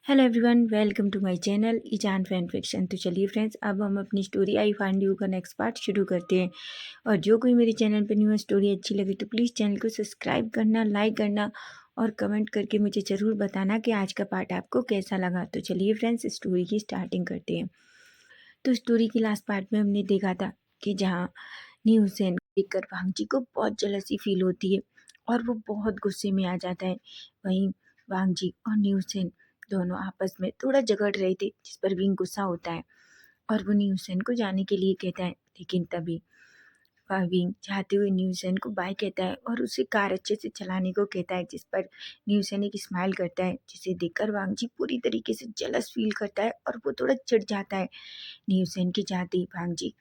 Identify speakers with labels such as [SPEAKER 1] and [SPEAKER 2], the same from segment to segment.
[SPEAKER 1] Hello everyone, welcome to my channel ईजान fan fiction. तो चलिए फ्रेंड्स, अब हम अपनी स्टोरी आई फाइंड यू का नेक्स्ट पार्ट शुरू करते हैं। और जो कोई मेरे चैनल पर न्यू स्टोरी अच्छी लगे तो प्लीज़ चैनल को सब्सक्राइब करना, लाइक करना और कमेंट करके मुझे ज़रूर बताना कि आज का पार्ट आपको कैसा लगा। तो चलिए फ्रेंड्स, स्टोरी की स्टार्टिंग करते हैं। तो स्टोरी की लास्ट पार्ट में हमने देखा था कि जहाँ न्यू हुसैन देखकर वांगजी को बहुत जलसी फील होती है और वो बहुत गुस्से में आ जाता है। वहीं वांगजी और न्यू हुसैन दोनों आपस में थोड़ा झगड़ रहे थे, जिस पर विंग गुस्सा होता है और वो न्यू हुसैन को जाने के लिए कहता है। लेकिन तभी विंग जाते हुए न्यू हुसैन को बाय कहता है और उसे कार अच्छे से चलाने को कहता है, जिस पर न्यू हुसैन एक स्माइल करता है, जिसे देखकर वांगजी पूरी तरीके से जलस फील करता है और वो थोड़ा चिढ़ जाता है। न्यू हुसैन के जाते ही वांगजी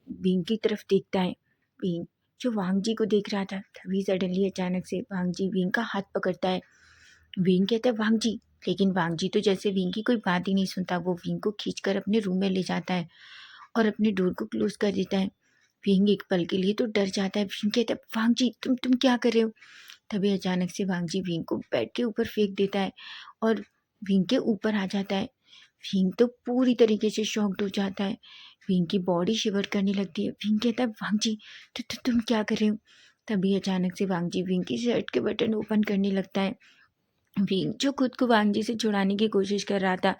[SPEAKER 1] विंग की तरफ देखता है। विंग जो वांगजी को देख रहा था, तभी सडनली अचानक से वांगजी विंग का हाथ पकड़ता है। विंग कहता है वांगजी, लेकिन वांगजी तो जैसे विंग की कोई बात ही नहीं सुनता। वो विंग को खींचकर अपने रूम में ले जाता है और अपने डोर को क्लोज कर देता है। विंग एक पल के लिए तो डर जाता है। विंग कहता है वांगजी, तुम क्या कर रहे हो? तभी अचानक से वांगजी विंग को बेड के ऊपर फेंक देता है और विंग के ऊपर आ जाता है। विंग तो पूरी तरीके से शॉक्ड हो जाता है। विंग की बॉडी शिवर करने लगती है। विंग कहता है वांगजी, तुम क्या कर रहे हो? तभी अचानक से वांगजी विंग की शर्ट के बटन ओपन करने लगता है। विंग जो खुद को वांगजी से छुड़ाने की कोशिश कर रहा था,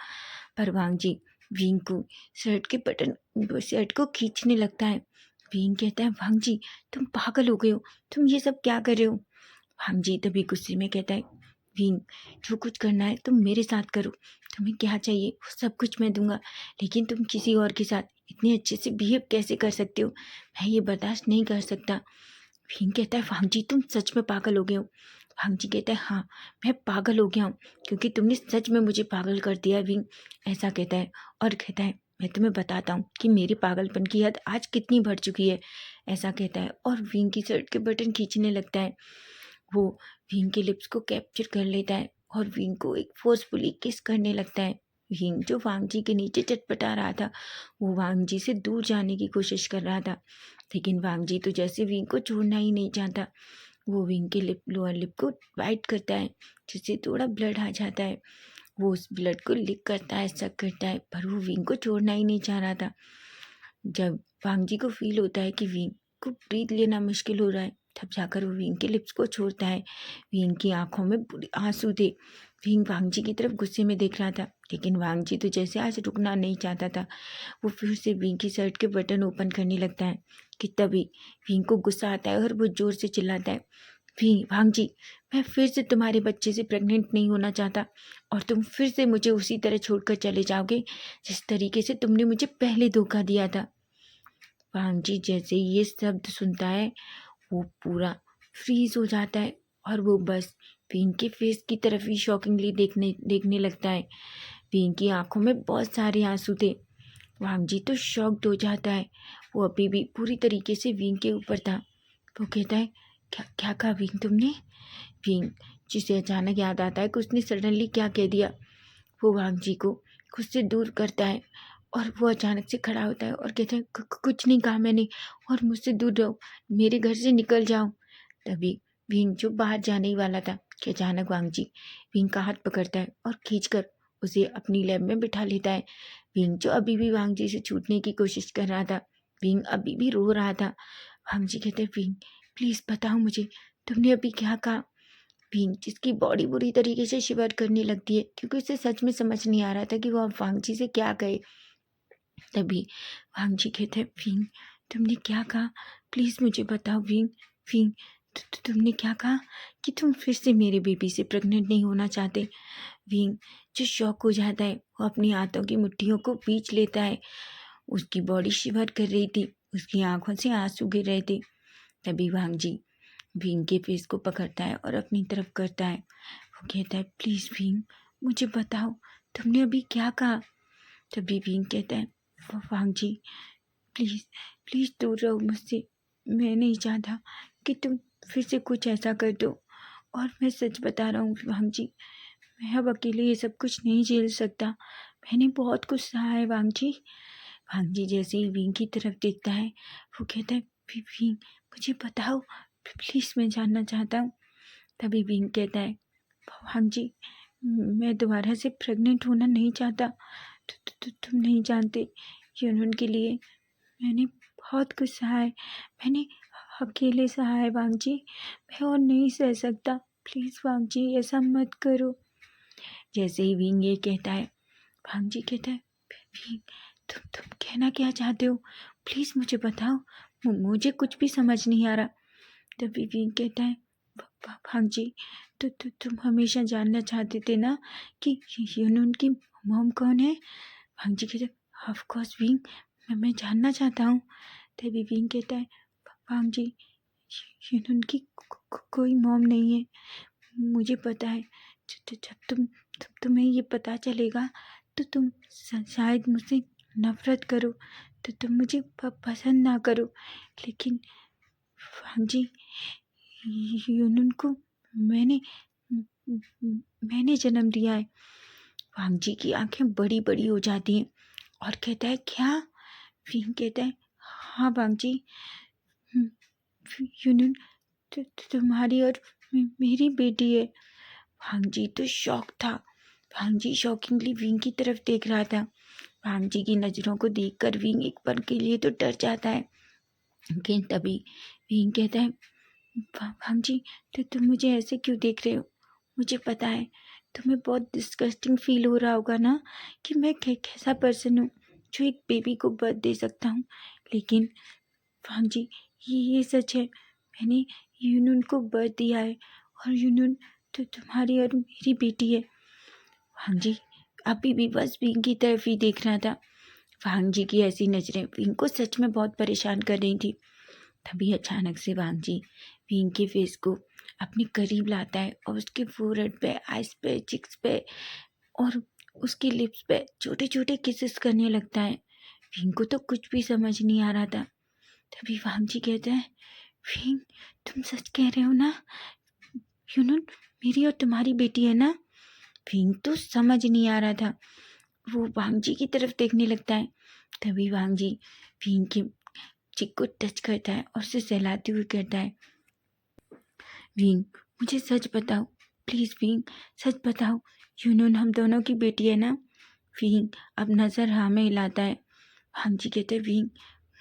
[SPEAKER 1] पर वांगजी विंग को शर्ट को खींचने लगता है। विंग कहता है वांगजी, तुम पागल हो गए हो, तुम ये सब क्या कर रहे हो? वांगजी तभी गुस्से में कहता है विंग, जो कुछ करना है तुम मेरे साथ करो, तुम्हें क्या चाहिए वो सब कुछ मैं दूंगा, लेकिन तुम किसी और के साथ इतने अच्छे से बिहेव कैसे कर सकते हो? मैं ये बर्दाश्त नहीं कर सकता। विंग कहता है वांगजी, तुम सच में पागल हो गए हो? वांगजी कहता है हाँ, मैं पागल हो गया हूँ, क्योंकि तुमने सच में मुझे पागल कर दिया है विंग। ऐसा कहता है और कहता है मैं तुम्हें बताता हूँ कि मेरे पागलपन की हद आज कितनी बढ़ चुकी है। ऐसा कहता है और विंग की शर्ट के बटन खींचने लगता है। वो विंग के लिप्स को कैप्चर कर लेता है और विंग को एक फोर्सफुली किस करने लगता है। विंग जो वांगजी के नीचे चटपटा रहा था, वो वांगजी से दूर जाने की कोशिश कर रहा था, लेकिन वांगजी तो जैसे विंग को छोड़ना ही नहीं चाहता। वो विंग के लोअर लिप को बाइट करता है, जिससे थोड़ा ब्लड आ जाता है। वो उस ब्लड को लिक करता है, सक करता है, पर वो विंग को छोड़ना ही नहीं चाह रहा था। जब वांगजी को फील होता है कि विंग को ब्रीथ लेना मुश्किल हो रहा है, तब जाकर वो विंग के लिप्स को छोड़ता है। विंग की आंखों में बुरे आंसू थे। विंग वांगजी की तरफ गुस्से में देख रहा था, लेकिन वांगजी तो जैसे आज रुकना नहीं चाहता था। वो फिर से विंग की शर्ट के बटन ओपन करने लगता है कि तभी विंग को गुस्सा आता है और वो जोर से चिल्लाता है वांगजी, मैं फिर से तुम्हारे बच्चे से प्रेग्नेंट नहीं होना चाहता और तुम फिर से मुझे उसी तरह छोड़कर चले जाओगे जिस तरीके से तुमने मुझे पहले धोखा दिया था। वांगजी जैसे ये शब्द सुनता है, वो पूरा फ्रीज हो जाता है और वो बस विंग के फेस की तरफ ही शॉकिंगली देखने लगता है। विंग की आंखों में बहुत सारे आंसू थे। वांगजी तो शॉक्ड हो जाता है। वो अभी भी पूरी तरीके से विंग के ऊपर था। वो कहता है क्या क्या कहा विंग तुमने? विंग जिसे अचानक याद आता है कि उसने सडनली क्या कह दिया, वो वांगजी को खुद से दूर करता है और वो अचानक से खड़ा होता है और कहता है कुछ नहीं कहा मैंने और मुझसे दूर रहो, मेरे घर से निकल जाओ। तभी विंग जो बाहर जाने ही वाला था कि अचानक वांगजी विंग का हाथ पकड़ता है और खींचकर उसे अपनी लैब में बिठा लेता है। विंग जो अभी भी वांगजी से छूटने की कोशिश कर रहा था, विंग अभी भी रो रहा था। वांगजी कहते हैं विंग, प्लीज़ बताओ मुझे, तुमने अभी क्या कहा? विंग जिसकी बॉडी बुरी तरीके से शिवर करने लगती है, क्योंकि उसे सच में समझ नहीं आ रहा था कि वो अब वांगजी से क्या कहे। तभी वांगजी कहते हैं विंग, तुमने क्या कहा? प्लीज़ मुझे बताओ विंग। विंग तुमने क्या कहा कि तुम फिर से मेरे बेबी से प्रेग्नेंट नहीं होना चाहते? विंग जो शॉक हो जाता है, वो अपनी हाथों की मुट्ठियों को बीच लेता है। उसकी बॉडी शिवर कर रही थी, उसकी आंखों से आंसू गिर रहे थे। तभी वांगजी विंग के फेस को पकड़ता है और अपनी तरफ करता है। वो कहता है प्लीज़ विंग, मुझे बताओ तुमने अभी क्या कहा? तभी विंग कहता है वांगजी, प्लीज़ प्लीज़ दूर रहो मुझसे, मैं नहीं चाहता कि तुम फिर से कुछ ऐसा कर दो। और मैं सच बता रहा हूँ वांगजी, मैं अब अकेले ये सब कुछ नहीं झेल सकता, मैंने बहुत कुछ सहा है वांगजी। वांगजी जैसे ही विंग की तरफ देखता है, वो कहता है विंग मुझे बताओ, प्लीज़ मैं जानना चाहता हूँ। तभी विंग कहता है वांगजी, मैं दोबारा से प्रेग्नेंट होना नहीं चाहता। तुम नहीं जानते यूनून के लिए मैंने बहुत कुछ सहा है। मैंने अकेले सहा है वांग जी। मैं और नहीं सह सकता। प्लीज़ वांग जी ऐसा मत करो। जैसे ही विंग ये कहता है, वांग जी कहता है, विंग तुम कहना क्या चाहते हो? प्लीज़ मुझे बताओ। मुझे कुछ भी समझ नहीं आ रहा। तभी विंग कहता है, वांग जी तुम हमेशा जानना चाहते थे ना कि यूनून की मॉम कौन है? वांग जी कहते हैं, ऑफ कोर्स विंग, मैं जानना चाहता हूँ। तभी विंग कहता है, वांग जी यूनून की कोई मॉम नहीं है। मुझे पता है। जब तुम्हें ये पता चलेगा तो तुम शायद मुझसे नफरत करो, तो तुम मुझे पसंद ना करो, लेकिन वांग जी यूनून को मैंने मैंने जन्म दिया है। वांग जी की आंखें बड़ी बड़ी हो जाती हैं और कहता है, क्या? विंग कहता है, हाँ वांग जी, यूनून तुम्हारी और मेरी बेटी है। वांग जी तो शॉक था। वांग जी शॉकिंगली विंग की तरफ देख रहा था। वांग जी की नज़रों को देखकर विंग एक पल के लिए तो डर जाता है, लेकिन तभी विंग कहता है, वांग जी तो तुम मुझे ऐसे क्यों देख रहे हो? मुझे पता है तुम्हें बहुत डिस्गस्टिंग फील हो रहा होगा ना कि मैं कैसा पर्सन हूँ जो एक बेबी को बर्थ दे सकता हूँ, लेकिन वांग जी ये सच है। मैंने यूनून को बर्थ दिया है और यूनून तो तुम्हारी और मेरी बेटी है। वांग जी अभी भी बस विंग की तरफ ही देख रहा था। वांग जी की ऐसी नज़रें विंग को सच में बहुत परेशान कर रही थी। तभी अचानक से वांग जी विंग के फेस को अपने करीब लाता है और उसके फोरहेड पे, आइज पे, चिक्स पे और उसकी लिप्स पे छोटे छोटे किसेस करने लगता है। विंग को तो कुछ भी समझ नहीं आ रहा था। तभी वांग जी कहते हैं, विंग तुम सच कह रहे हो ना? यूनून मेरी और तुम्हारी बेटी है ना? विंग तो समझ नहीं आ रहा था। वो वांग जी की तरफ देखने लगता है। तभी वांग जी विंग के चिक को टच करता है और उसे सहलाते हुए कहता है, विंग मुझे सच बताओ, प्लीज़ विंग सच बताओ, यूनून हम दोनों की बेटी है ना? विंग अब नज़र हाँ में हिलाता है। वांग जी कहते हैं, विंग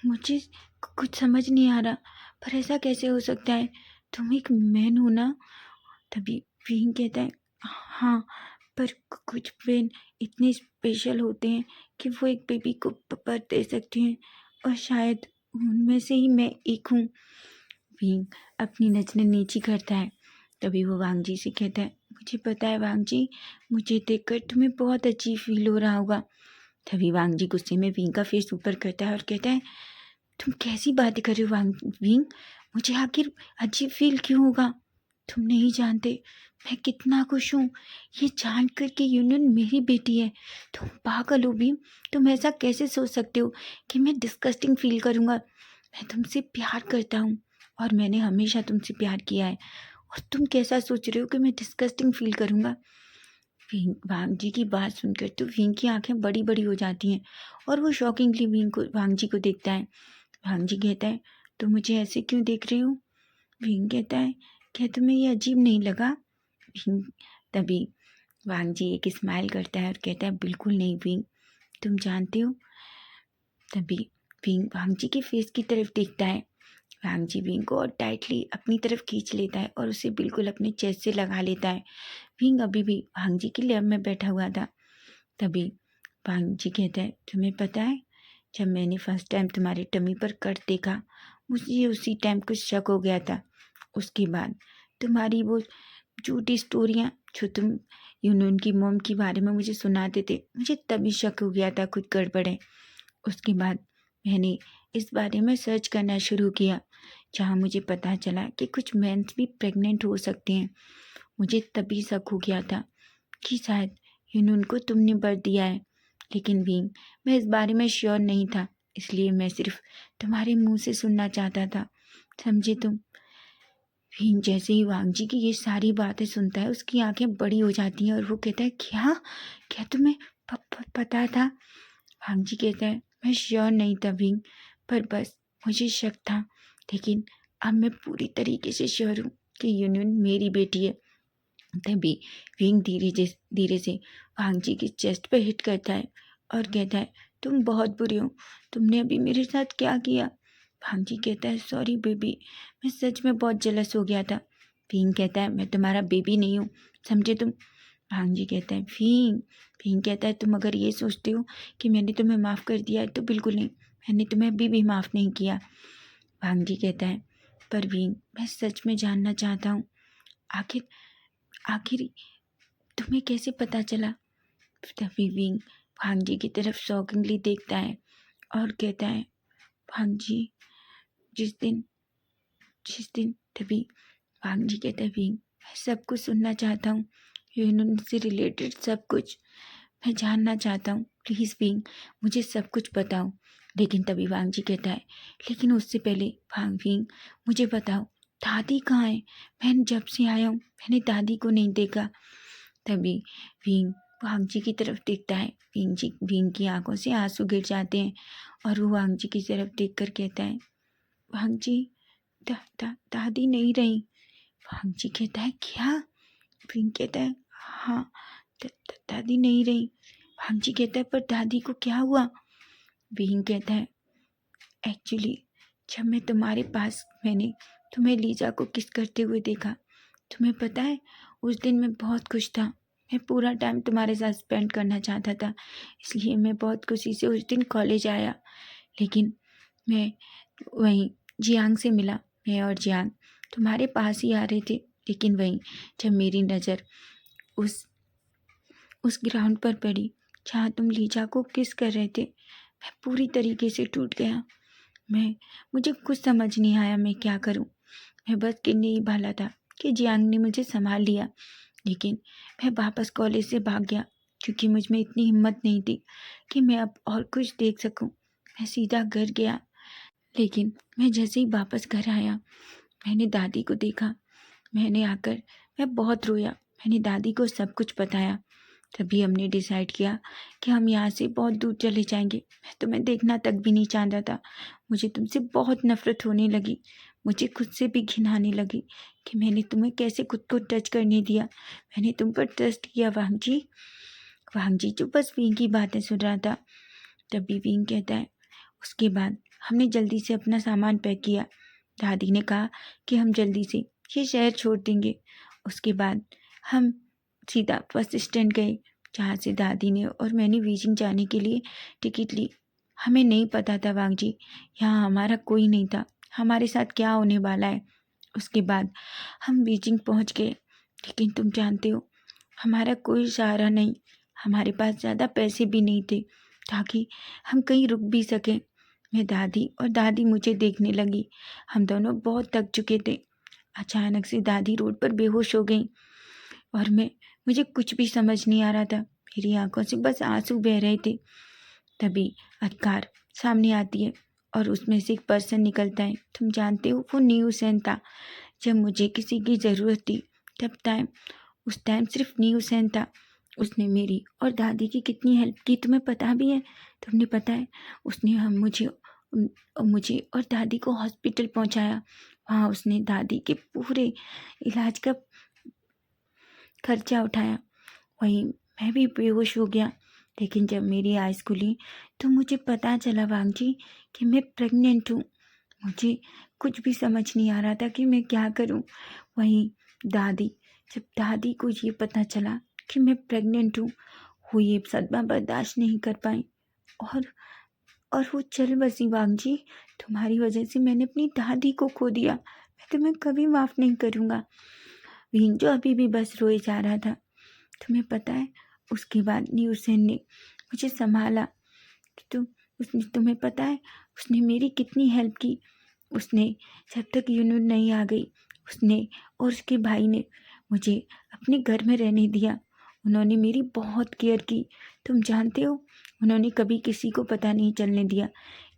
[SPEAKER 1] मुझे कुछ समझ नहीं आ रहा, पर ऐसा कैसे हो सकता है? तुम एक मैन हो ना? तभी विंग कहता है, हाँ, पर कुछ मैन इतने स्पेशल होते हैं कि वो एक बेबी को बर्थ दे सकते हैं और शायद उनमें से ही मैं एक हूँ। विंग अपनी नज़रें नीची करता है। तभी वो वांग जी से कहता है, मुझे पता है वांग जी, मुझे देखकर तुम्हें बहुत अजीब फील हो रहा होगा। तभी वांग जी गुस्से में विंग का फेस ऊपर करता है और कहता है, तुम कैसी बातें कर रहे हो विंग? मुझे आखिर अजीब फील क्यों होगा? तुम नहीं जानते मैं कितना खुश हूँ ये जानकर कि यूनियन मेरी बेटी है। तुम पागल हो भीम। तुम ऐसा कैसे सोच सकते हो कि मैं डिस्गस्टिंग फील करूँगा? मैं तुमसे प्यार करता हूँ और मैंने हमेशा तुमसे प्यार किया है, और तुम कैसा सोच रहे हो कि मैं डिस्गस्टिंग फील करूँगा? वांग जी की बात सुनकर तो विंग की आंखें बड़ी बड़ी हो जाती हैं और वो शॉकिंगली वांग जी को देखता है। वांग जी कहता है, तुम मुझे ऐसे क्यों देख रहे हो? विंग कहता है, क्या तुम्हें ये अजीब नहीं लगा? विंग तभी वांग जी एक स्माइल करता है और कहता है, बिल्कुल नहीं विंग, तुम जानते हो। तभी विंग वांग जी के फेस की तरफ देखता है। वांग जी विंग को और टाइटली अपनी तरफ खींच लेता है और उसे बिल्कुल अपने चेस्ट से लगा लेता है। विंग अभी भी वांग जी की लैब में बैठा हुआ था। तभी वांग जी कहता है, तुम्हें पता है, जब मैंने फर्स्ट टाइम तुम्हारे टमी पर कट देखा, मुझे उसी टाइम कुछ शक हो गया था। उसके बाद तुम्हारी वो झूठी स्टोरियाँ जो तुम यूनून की मॉम के बारे में मुझे सुनाते थे, मुझे तभी शक हो गया था कुछ गड़बड़ है। उसके बाद मैंने इस बारे में सर्च करना शुरू किया, जहाँ मुझे पता चला कि कुछ मेंस भी प्रेग्नेंट हो सकते हैं। मुझे तभी शक हो गया था कि शायद यूनून को तुमने बर्थ दिया है, लेकिन विंग मैं इस बारे में श्योर नहीं था, इसलिए मैं सिर्फ तुम्हारे मुंह से सुनना चाहता था, समझे तुम? विंग जैसे ही वांग जी की ये सारी बातें सुनता है, उसकी आंखें बड़ी हो जाती हैं और वो कहता है, क्या क्या तुम्हें पता था? वांग जी कहता है, मैं श्योर नहीं था विंग, पर बस मुझे शक था, लेकिन अब मैं पूरी तरीके से श्योर हूँ कि यूनियन मेरी बेटी है। तभी विंग धीरे से भांग जी की चेस्ट पे हिट करता है और कहता है, तुम बहुत बुरे हो, तुमने अभी मेरे साथ क्या किया। भांग जी कहता है, सॉरी बेबी, मैं सच में बहुत जेलस हो गया था। विंग कहता है, मैं तुम्हारा बेबी नहीं हूँ, समझे तुम। भांग जी कहता है, विंग। विंग कहता है, तुम अगर ये सोचते हो कि मैंने तुम्हें माफ़ कर दिया है तो बिल्कुल नहीं, मैंने तुम्हें अभी भी माफ़ नहीं किया। भांग जी कहता है, पर विंग, मैं सच में जानना चाहता हूँ, आखिर आखिर तुम्हें कैसे पता चला। तभी विंग भांग जी की तरफ शॉकिंगली देखता है और कहता है, भांग जी, जिस दिन तभी भांग जी कहता है, विंग, मैं सब कुछ सुनना चाहता हूँ, यूनियन से रिलेटेड सब कुछ मैं जानना चाहता हूँ, प्लीज़ विंग, मुझे सब कुछ बताओ। लेकिन तभी भांग जी कहता है, लेकिन उससे पहले विंग, मुझे बताओ दादी कहाँ है। मैं जब से आया हूँ मैंने दादी को नहीं देखा। तभी विंग भांग जी की तरफ देखता है। विंग की आंखों से आंसू गिर जाते हैं और वो भांग जी की तरफ देख कर कहता है, भांग जी, दादी नहीं रही। भांग जी कहता है, क्या। विंग कहता है, हाँ, दादी नहीं रही। भांग जी कहता है, पर दादी को क्या हुआ। विंग कहता है, एक्चुअली जब मैं तुम्हारे पास मैंने तुम्हें लीजा को किस करते हुए देखा, तुम्हें पता है उस दिन मैं बहुत खुश था। मैं पूरा टाइम तुम्हारे साथ स्पेंड करना चाहता था, इसलिए मैं बहुत खुशी से उस दिन कॉलेज आया। लेकिन मैं वहीं जियांग से मिला। मैं और जियांग तुम्हारे पास ही आ रहे थे, लेकिन वहीं जब मेरी नज़र उस ग्राउंड पर पड़ी जहाँ तुम लीजा को किस कर रहे थे, मैं पूरी तरीके से टूट गया। मुझे कुछ समझ नहीं आया मैं क्या करूं। मैं बस गिनने ही वाला था कि जियांग ने मुझे संभाल लिया, लेकिन मैं वापस कॉलेज से भाग गया क्योंकि मुझ में इतनी हिम्मत नहीं थी कि मैं अब और कुछ देख सकूं। मैं सीधा घर गया, लेकिन मैं जैसे ही वापस घर आया मैंने दादी को देखा। मैं बहुत रोया। मैंने दादी को सब कुछ बताया। तभी हमने डिसाइड किया कि हम यहाँ से बहुत दूर चले जाएंगे। मैं तुम्हें देखना तक भी नहीं चाहता था। मुझे तुमसे बहुत नफरत होने लगी। मुझे खुद से भी घिन आने लगी कि मैंने तुम्हें कैसे खुद को टच करने दिया। मैंने तुम पर ट्रस्ट किया वांग जी जो बस विंग की बातें सुन रहा था। तभी विंग कहता है, उसके बाद हमने जल्दी से अपना सामान पैक किया। दादी ने कहा कि हम जल्दी से ये शहर छोड़ देंगे। उसके बाद हम सीधा बस स्टैंड गए जहाँ से दादी ने और मैंने बीजिंग जाने के लिए टिकट ली। हमें नहीं पता था वांग जी, यहाँ हमारा कोई नहीं था, हमारे साथ क्या होने वाला है। उसके बाद हम बीजिंग पहुँच गए, लेकिन तुम जानते हो हमारा कोई सहारा नहीं। हमारे पास ज़्यादा पैसे भी नहीं थे ताकि हम कहीं रुक भी सकें। मैं दादी मुझे देखने लगी। हम दोनों बहुत थक चुके थे। अचानक से दादी रोड पर बेहोश हो गई और मुझे कुछ भी समझ नहीं आ रहा था। मेरी आंखों से बस आंसू बह रहे थे। तभी एक कार सामने आती है और उसमें से एक पर्सन निकलता है। तुम जानते हो वो न्यू सेन था। जब मुझे किसी की ज़रूरत थी उस टाइम सिर्फ न्यू सेन था। उसने मेरी और दादी की कितनी हेल्प की तुम्हें पता भी है। तुमने पता है उसने मुझे और दादी को हॉस्पिटल पहुंचाया। वहाँ उसने दादी के पूरे इलाज का खर्चा उठाया। वहीं मैं भी बेहोश हो गया। लेकिन जब मेरी आइज़ खुली तो मुझे पता चला वांग जी कि मैं प्रेग्नेंट हूँ। मुझे कुछ भी समझ नहीं आ रहा था कि मैं क्या करूँ। वहीं जब दादी को ये पता चला कि मैं प्रेग्नेंट हूँ, वो ये सदमा बर्दाश्त नहीं कर पाई और वो चल बसी। वांग जी, तुम्हारी वजह से मैंने अपनी दादी को खो दिया। मैं तुम्हें कभी माफ़ नहीं करूँगा। विंग जो अभी भी बस रोए जा रहा था। तुम्हें पता है उसके बाद न्यूसेन ने मुझे संभाला। तुम्हें पता है उसने मेरी कितनी हेल्प की। उसने जब तक यूनियन नहीं आ गई उसने और उसके भाई ने मुझे अपने घर में रहने दिया। उन्होंने मेरी बहुत केयर की। तुम जानते हो उन्होंने कभी किसी को पता नहीं चलने दिया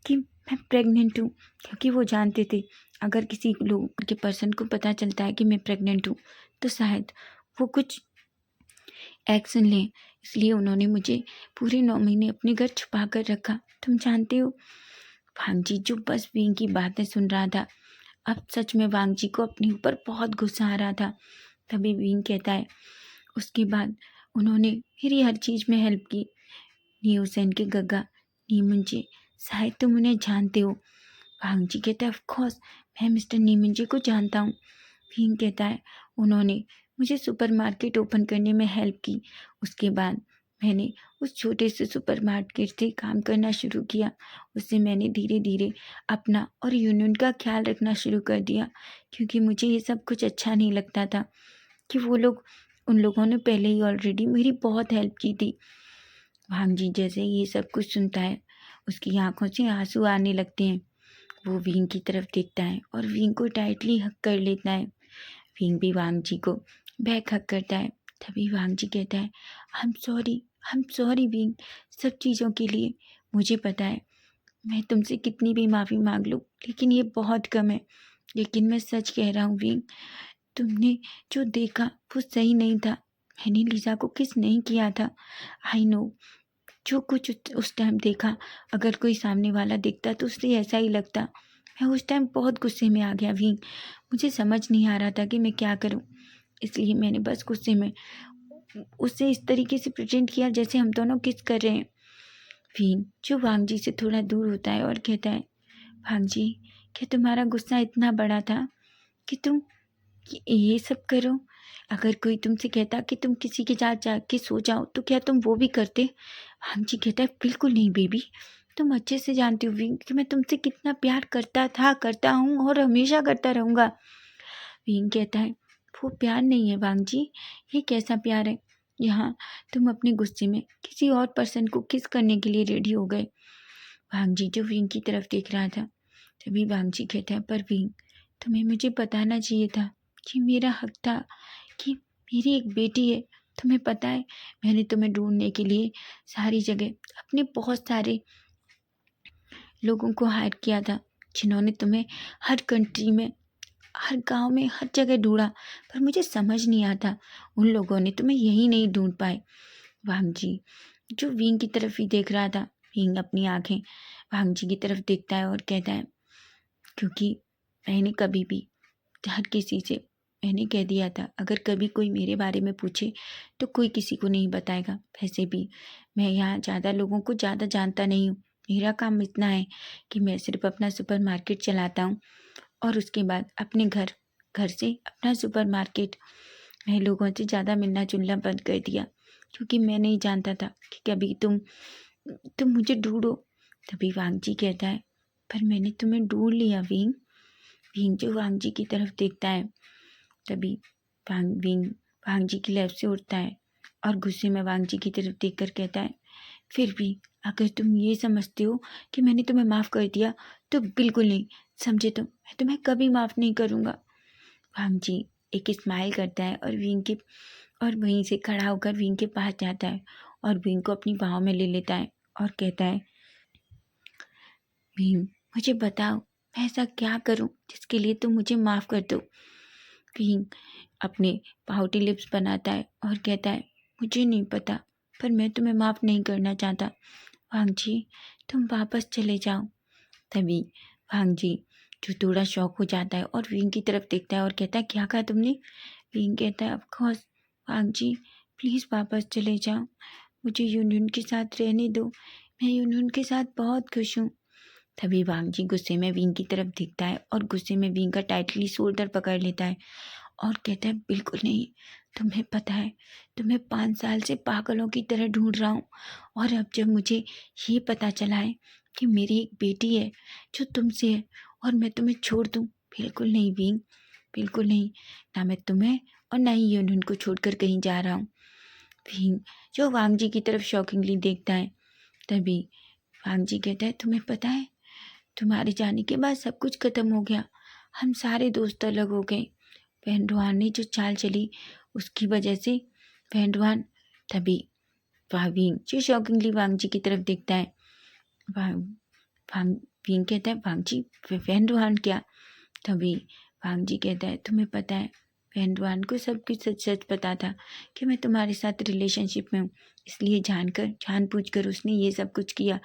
[SPEAKER 1] कि मैं प्रेग्नेंट हूँ, क्योंकि वो जानते थे अगर किसी लोग के पर्सन को पता चलता है कि मैं प्रेग्नेंट हूँ तो शायद वो कुछ एक्शन लें। इसलिए उन्होंने मुझे पूरे 9 महीने अपने घर छुपा कर रखा। तुम जानते हो वांग जी जो बस विंग की बातें सुन रहा था। अब सच में वांग जी को अपने ऊपर बहुत गुस्सा आ रहा था। तभी विंग कहता है उसके बाद उन्होंने मेरी हर चीज़ में हेल्प की। न्यूसेन के गग्गा नीमुंजे, शायद तुम उन्हें जानते हो। भांगजी कहता है ऑफ कोर्स मैं मिस्टर नीमुंजे को जानता हूँ। विंग कहता है उन्होंने मुझे सुपरमार्केट ओपन करने में हेल्प की। उसके बाद मैंने उस छोटे से सुपरमार्केट से काम करना शुरू किया। उससे मैंने धीरे धीरे अपना और यूनियन का ख्याल रखना शुरू कर दिया, क्योंकि मुझे ये सब कुछ अच्छा नहीं लगता था कि उन लोगों ने पहले ही ऑलरेडी मेरी बहुत हेल्प की थी। भांगजी जैसे ये सब कुछ सुनता है उसकी आंखों से आंसू आने लगते हैं। वो विंग की तरफ देखता है और विंग को टाइटली हक कर लेता है। विंग भी वांगजी को बैक हक करता है। तभी वांगजी कहता है आई एम सॉरी विंग, सब चीज़ों के लिए। मुझे पता है मैं तुमसे कितनी भी माफ़ी मांग लूँ लेकिन ये बहुत कम है। लेकिन मैं सच कह रहा हूँ विंग, तुमने जो देखा वो सही नहीं था। मैंने लीजा को किस नहीं किया था। आई नो जो कुछ उस टाइम देखा, अगर कोई सामने वाला दिखता तो उससे ऐसा ही लगता। मैं उस टाइम बहुत गुस्से में आ गया विंग, मुझे समझ नहीं आ रहा था कि मैं क्या करूं, इसलिए मैंने बस गुस्से में उससे इस तरीके से प्रेजेंट किया जैसे हम दोनों किस कर रहे हैं। विंग जो वांगजी से थोड़ा दूर होता है और कहता है वांगजी, क्या तुम्हारा गुस्सा इतना बड़ा था कि तुम ये सब करो? अगर कोई तुमसे कहता कि तुम किसी के साथ जाके सो जाओ तो क्या तुम वो भी करते? हांजी कहता है बिल्कुल नहीं बेबी, तुम अच्छे से जानती हो विंग कि मैं तुमसे कितना प्यार करता था, करता हूँ और हमेशा करता रहूँगा। विंग कहता है वो प्यार नहीं है वांगजी, ये कैसा प्यार है? यहाँ तुम अपने गुस्से में किसी और पर्सन को किस करने के लिए रेडी हो गए। वांगजी जो विंग की तरफ देख रहा था, तभी वांगजी कहता है पर विंग, तुम्हें मुझे बताना चाहिए था कि मेरा हक था, कि मेरी एक बेटी है। तुम्हें पता है मैंने तुम्हें ढूंढने के लिए सारी जगह अपने बहुत सारे लोगों को हायर किया था, जिन्होंने तुम्हें हर कंट्री में, हर गांव में, हर जगह ढूंढा, पर मुझे समझ नहीं आता उन लोगों ने तुम्हें यही नहीं ढूंढ पाए। वांगजी जो विंग की तरफ ही देख रहा था, विंग अपनी आंखें वांगजी की तरफ देखता है और कहता है क्योंकि मैंने कभी भी हर किसी से मैंने कह दिया था अगर कभी कोई मेरे बारे में पूछे तो कोई किसी को नहीं बताएगा। वैसे भी मैं यहाँ ज़्यादा लोगों को ज़्यादा जानता नहीं हूँ। मेरा काम इतना है कि मैं सिर्फ अपना सुपरमार्केट चलाता हूँ और उसके बाद अपने घर घर से अपना सुपरमार्केट। मैं लोगों से ज़्यादा मिलना जुलना बंद कर दिया क्योंकि मैं नहीं जानता था कि कभी तुम मुझे ढूंढो। तभी वांगजी कहता है पर मैंने तुम्हें ढूंढ लिया विंग। विंग जो वांगजी की तरफ देखता है, तभी विंग वांगजी की लैब से उठता है और गुस्से में वांगजी की तरफ देखकर कहता है फिर भी अगर तुम ये समझते हो कि मैंने तुम्हें माफ़ कर दिया तो बिल्कुल नहीं, समझे तो मैं तुम्हें कभी माफ़ नहीं करूँगा। वांगजी एक स्माइल करता है और वहीं से खड़ा होकर विंग के पास जाता है और विंग को अपनी बाहों में ले लेता है और कहता है विंग, मुझे बताओ मैं ऐसा क्या करूं जिसके लिए तुम मुझे माफ़ कर दो। विंग अपने पाउटी लिप्स बनाता है और कहता है मुझे नहीं पता, पर मैं तुम्हें माफ़ नहीं करना चाहता। वांगजी तुम वापस चले जाओ। तभी वांगजी जो थोड़ा शॉक हो जाता है और विंग की तरफ देखता है और कहता है क्या कहा तुमने? विंग कहता है ऑफ कोर्स वांगजी, प्लीज़ वापस चले जाओ, मुझे यूनियन के साथ रहने दो, मैं यूनियन के साथ बहुत खुश हूँ। तभी वांगजी गुस्से में विंग की तरफ देखता है और गुस्से में विंग का टाइटली शोल्डर पकड़ लेता है और कहता है बिल्कुल नहीं, तुम्हें पता है तुम्हें 5 साल से पागलों की तरह ढूंढ रहा हूँ और अब जब मुझे ये पता चला है कि मेरी एक बेटी है जो तुमसे है और मैं तुम्हें छोड़ दूँ, बिल्कुल नहीं विंग, बिल्कुल नहीं, ना मैं तुम्हें और ना ही यूनियन को छोड़कर कहीं जा रहा हूँ। विंग जो वांगजी की तरफ शॉकिंगली देखता है, तभी वांगजी कहता है तुम्हें पता है तुम्हारे जाने के बाद सब कुछ खत्म हो गया, हम सारे दोस्त अलग हो गए। वैंडवान ने जो चाल चली उसकी वजह से वैंडवान। तभी विंग जो शॉकिंगली वांगजी की तरफ देखता है, वांग वांग विंग कहता है वांगजी वैंडवान क्या? तभी वांगजी कहता है तुम्हें पता है वैंडवान को सब कुछ सच सच पता था कि मैं तुम्हारे साथ रिलेशनशिप में हूँ, इसलिए जानबूझकर उसने ये सब कुछ किया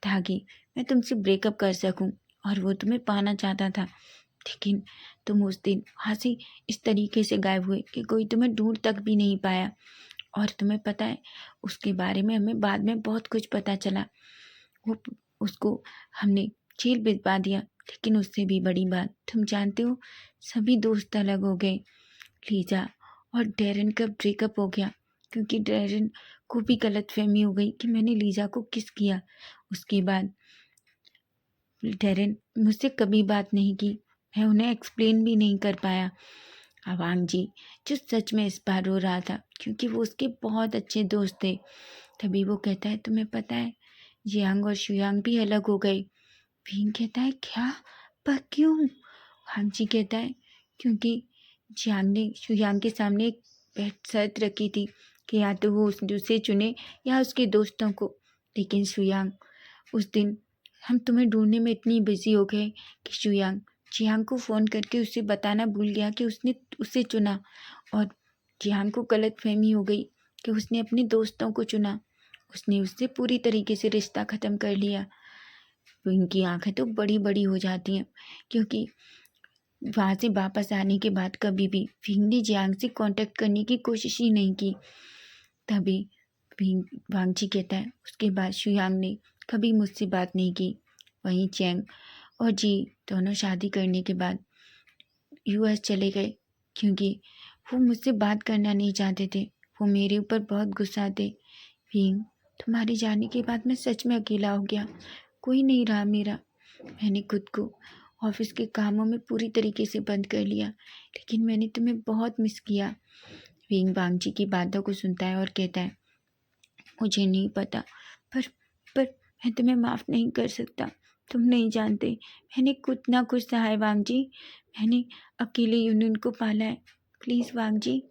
[SPEAKER 1] ताकि मैं तुमसे ब्रेकअप कर सकूं और वो तुम्हें पाना चाहता था। लेकिन तुम उस दिन वहाँ से इस तरीके से गायब हुए कि कोई तुम्हें ढूंढ तक भी नहीं पाया। और तुम्हें पता है उसके बारे में हमें बाद में बहुत कुछ पता चला। वो उसको हमने जेल भिजवा दिया। लेकिन उससे भी बड़ी बात तुम जानते हो, सभी दोस्त अलग हो गए। लीजा और डैरेन का ब्रेकअप हो गया क्योंकि डैरेन को भी गलतफहमी हो गई कि मैंने लीजा को किस किया। उसके बाद डैरेन मुझसे कभी बात नहीं की, मैं उन्हें एक्सप्लेन भी नहीं कर पाया। अवांग जी जो सच में इस बार रो रहा था क्योंकि वो उसके बहुत अच्छे दोस्त थे। तभी वो कहता है तुम्हें पता है जियांग और शुयांग भी अलग हो गए। भीम कहता है क्या, पर क्यों? वांग जी कहता है क्योंकि जियांग ने शुयांग के सामने एक शर्त रखी थी कि या तो वो उसे चुने या उसके दोस्तों को। लेकिन शुयांग उस दिन हम तुम्हें ढूंढने में इतनी बिजी हो गए कि शुयांग जियांग को फ़ोन करके उसे बताना भूल गया कि उसने उसे चुना। और जियांग को गलतफहमी हो गई कि उसने अपने दोस्तों को चुना। उसने उससे पूरी तरीके से रिश्ता ख़त्म कर लिया। उनकी आंखें तो बड़ी बड़ी हो जाती हैं क्योंकि वहाँ से वापस आने के बाद कभी भी फिंग ने जियांग से कांटेक्ट करने की कोशिश ही नहीं की। तभी फिंग वांगची कहता है उसके बाद शुयांग ने कभी मुझसे बात नहीं की। वहीं चैंग और जी दोनों शादी करने के बाद यूएस चले गए क्योंकि वो मुझसे बात करना नहीं चाहते थे। वो मेरे ऊपर बहुत गुस्सा थे। फिंग तुम्हारे जाने के बाद मैं सच में अकेला हो गया, कोई नहीं रहा मेरा। मैंने खुद को ऑफिस के कामों में पूरी तरीके से बंद कर लिया, लेकिन मैंने तुम्हें बहुत मिस किया। विंग बांगची की बातों को सुनता है और कहता है मुझे नहीं पता, पर पर मैं तुम्हें माफ़ नहीं कर सकता। तुम नहीं जानते मैंने कितना कुछ सहा है वांग जी। मैंने अकेले यूनियन को पाला है। प्लीज़ वांग जी।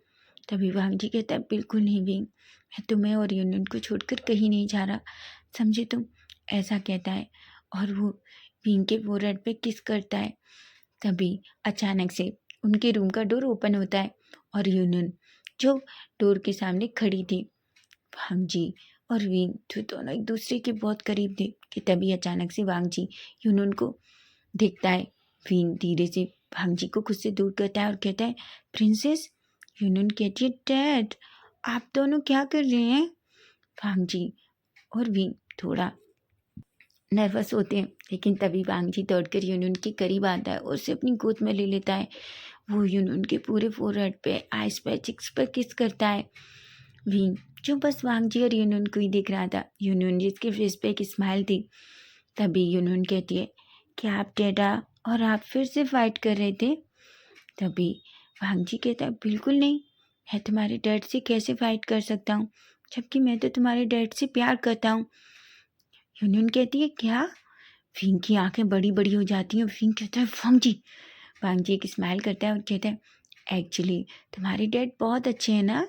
[SPEAKER 1] तभी वांग जी कहता है बिल्कुल नहीं विंग, मैं तुम्हें और यूनियन को छोड़कर कहीं नहीं जा रहा, समझे तुम। ऐसा कहता है और वो विंग के फोरहेड पे किस करता है। तभी अचानक से उनके रूम का डोर ओपन होता है और यूनियन जो डोर के सामने खड़ी थी, वांग जी और विंग जो दोनों एक दूसरे के बहुत करीब थे, कि तभी अचानक से वांग जी यूनियन को देखता है। विंग धीरे से वांग जी को खुद से दूर करता है और कहता है प्रिंसेस। यूनियन कहती है डैड आप दोनों क्या कर रहे हैं। वांग जी और विंग थोड़ा नर्वस होते हैं, लेकिन तभी वांग जी दौड़कर यूनियन के करीब आता है और उसे अपनी गोद में ले लेता है। वो यूनियन के पूरे फोरहेड पे, आइस पे, चिक्स पर किस करता है। विंग जो बस वांग जी और यूनियन को ही देख रहा था, यूनियन जिसके फेस पे एक स्माइल थी। तभी यूनियन कहती है क्या आप डैडा और आप फिर से फाइट कर रहे थे। तभी वांग जी कहता है बिल्कुल नहीं, मैं तुम्हारे डैड से कैसे फाइट कर सकता हूँ, जबकि मैं तो तुम्हारे डैड से प्यार करता हूँ। यूनियन कहती है क्या। विंग की आंखें बड़ी बड़ी हो जाती हैं। विंग कहता है वांग जी। वांग जी एक स्माइल करता है और कहता है एक्चुअली तुम्हारे डैड बहुत अच्छे हैं ना।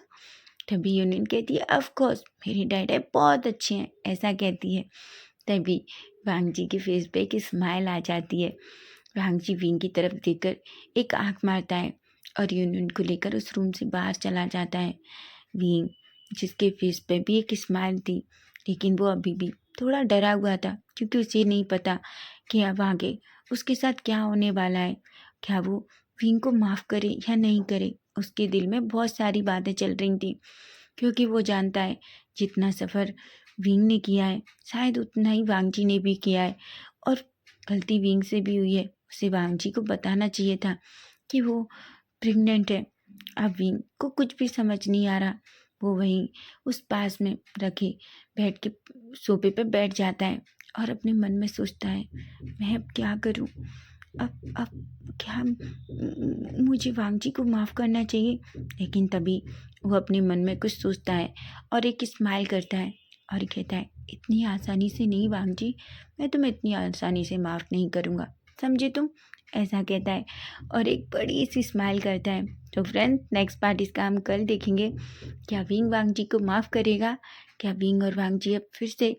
[SPEAKER 1] तभी यूनियन कहती है ऑफ कोर्स मेरे डैड है बहुत अच्छे हैं, ऐसा कहती है। तभी वांग जी के फेस पे एक स्माइल आ जाती है। वांग जी विंग की तरफ देखकर एक आंख मारता है और यूनियन को लेकर उस रूम से बाहर चला जाता है। विंग जिसके फेस पे भी एक स्माइल थी, लेकिन वो अभी भी थोड़ा डरा हुआ था क्योंकि उसे नहीं पता कि अब आगे उसके साथ क्या होने वाला है। क्या वो विंग को माफ़ करे या नहीं करे। उसके दिल में बहुत सारी बातें चल रही थी क्योंकि वो जानता है जितना सफ़र विंग ने किया है शायद उतना ही वांग जी ने भी किया है, और गलती विंग से भी हुई है। उसे वांग जी को बताना चाहिए था कि वो प्रेग्नेंट है। अब विंग को कुछ भी समझ नहीं आ रहा। वो वहीं उस पास में रखे बैठ के सोफे पे बैठ जाता है और अपने मन में सोचता है मैं अब क्या करूं। अब क्या मुझे वांग जी को माफ़ करना चाहिए। लेकिन तभी वो अपने मन में कुछ सोचता है और एक स्माइल करता है और कहता है इतनी आसानी से नहीं वांग जी, मैं तुम्हें इतनी आसानी से माफ़ नहीं करूँगा, समझे तुम। ऐसा कहता है और एक बड़ी सी स्माइल करता है। तो फ्रेंड्स नेक्स्ट पार्ट इसका हम कल देखेंगे। क्या विंग वांग जी को माफ़ करेगा, क्या विंग और वांग जी अब फिर से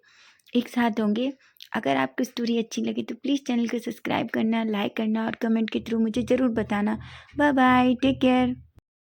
[SPEAKER 1] एक साथ होंगे। अगर आपको स्टोरी अच्छी लगी तो प्लीज़ चैनल को सब्सक्राइब करना, लाइक करना और कमेंट के थ्रू मुझे ज़रूर बताना। Bye bye, take care.